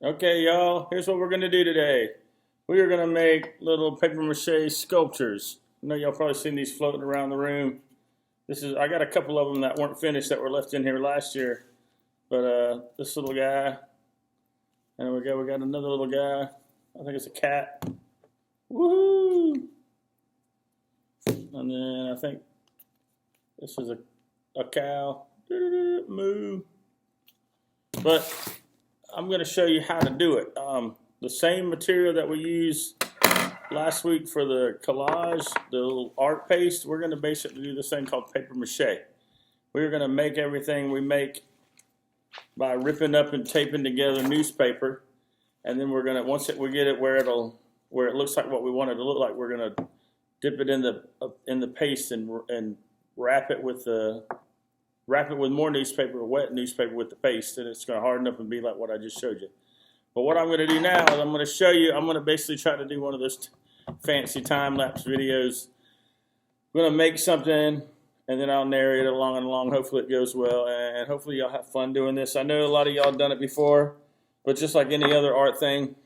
Okay, y'all, here's what we're gonna do today. We are gonna make little paper mache sculptures. I know y'all probably seen these floating around the room. I got a couple of them that weren't finished that were left in here last year. But this little guy, and we got another little guy. I think it's a cat. Woohoo! And then I think this is a cow. Moo. But I'm going to show you how to do it. The same material that we used last week for the collage, the little art paste, we're going to basically do this thing called paper mache. We're going to make everything we make by ripping up and taping together newspaper, and then we're going to, once we get it where it looks like what we want it to look like, we're going to dip it in the paste and wrap it with more newspaper, wet newspaper with the paste, and it's going to harden up and be like what I just showed you. But what I'm going to do now is I'm going to show you, I'm going to basically try to do one of those fancy time-lapse videos. I'm going to make something, and then I'll narrate it along and along. Hopefully it goes well, and hopefully y'all have fun doing this. I know a lot of y'all have done it before, but just like any other art thing,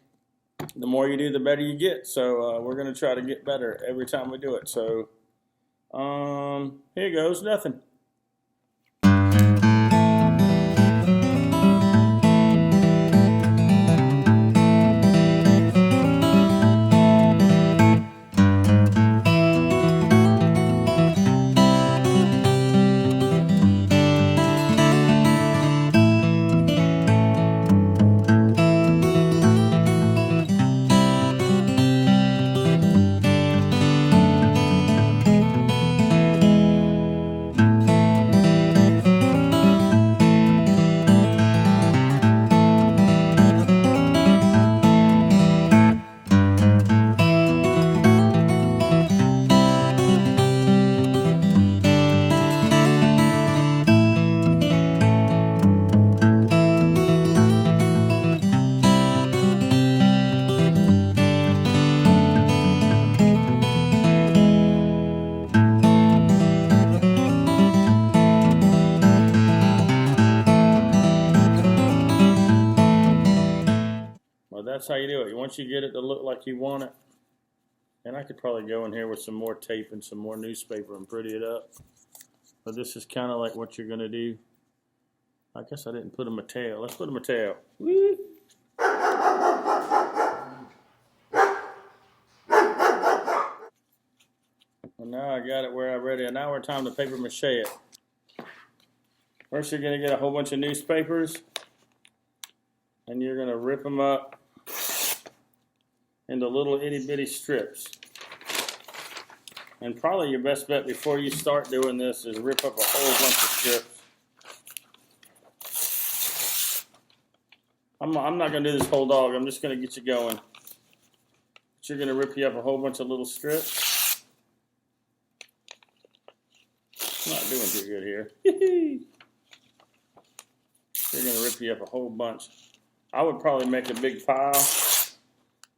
the more you do, the better you get. So we're going to try to get better every time we do it. So here goes nothing. Well, that's how you do it. Once you get it to look like you want it, and I could probably go in here with some more tape and some more newspaper and pretty it up. But this is kind of like what you're going to do. I guess I didn't put them a tail. Let's put them a tail. Woo! Well, now I got it where I'm ready. And now we're time to paper mache it. First, you're going to get a whole bunch of newspapers, and you're going to rip them up into little itty bitty strips. And probably your best bet before you start doing this is rip up a whole bunch of strips. I'm not going to do this whole dog. I'm just going to get you going. But you're going to rip you up a whole bunch of little strips. I'm not doing too good here. You're going to rip you up a whole bunch. I would probably make a big pile.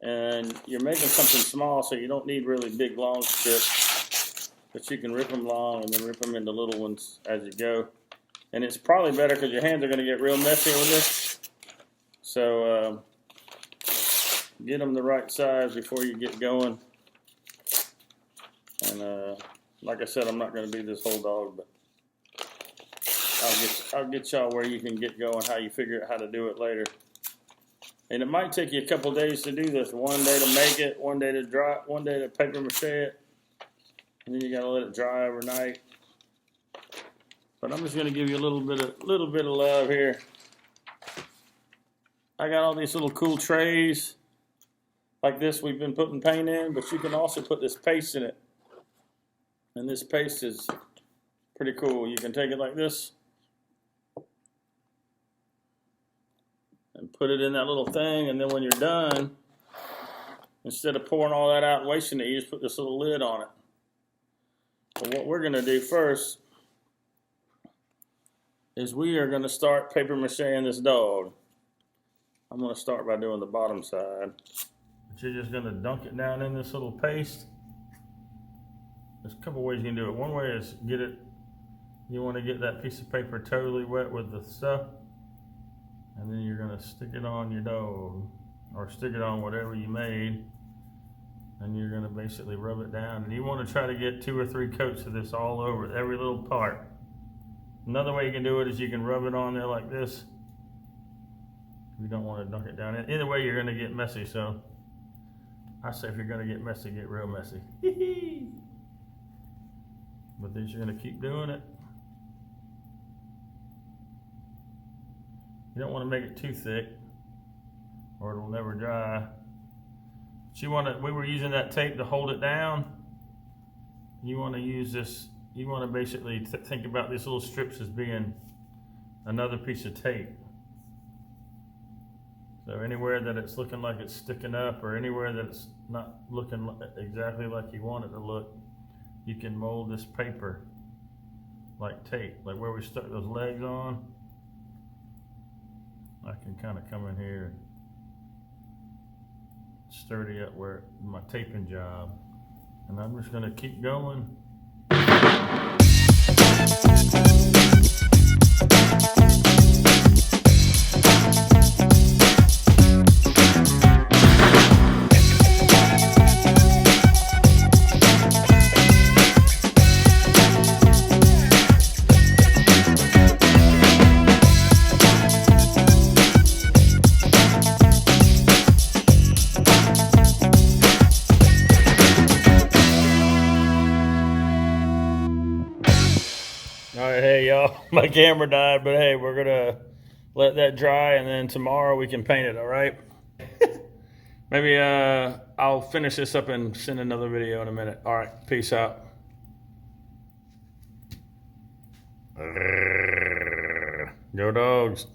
And you're making something small, so you don't need really big, long strips. But you can rip them long and then rip them into little ones as you go. And it's probably better because your hands are going to get real messy with this. So get them the right size before you get going. And like I said, I'm not going to do this whole dog, but I'll get y'all where you can get going, how you figure out how to do it later. And it might take you a couple days to do this. One day to make it, one day to dry, one day to paper mache it, and then you gotta let it dry overnight. But I'm just gonna give you a little bit of love here. I got all these little cool trays like this we've been putting paint in, but you can also put this paste in it. And this paste is pretty cool. You can take it like this and put it in that little thing, and then when you're done, instead of pouring all that out and wasting it, you just put this little lid on it. But what we're going to do first is we are going to start paper macheing this dog. I'm going to start by doing the bottom side. But you're just going to dunk it down in this little paste. There's a couple ways you can do it. One way is you want to get that piece of paper totally wet with the stuff. And then you're gonna stick it on your dog, or stick it on whatever you made. And you're gonna basically rub it down. And you wanna try to get 2 or 3 coats of this all over every little part. Another way you can do it is you can rub it on there like this. You don't want to dunk it down. Either way, you're gonna get messy, so I say if you're gonna get messy, get real messy. But then you're gonna keep doing it. You don't want to make it too thick, or it'll never dry. But we were using that tape to hold it down. You want to use this, you want to basically think about these little strips as being another piece of tape. So anywhere that it's looking like it's sticking up, or anywhere that it's not looking exactly like you want it to look, you can mold this paper like tape, like where we stuck those legs on. I can kind of come in here and sturdy up where my taping job, and I'm just going to keep going. All right, hey y'all, my camera died, but hey, we're gonna let that dry, and then tomorrow we can paint it, all right? Maybe I'll finish this up and send another video in a minute. All right, peace out. Go dogs.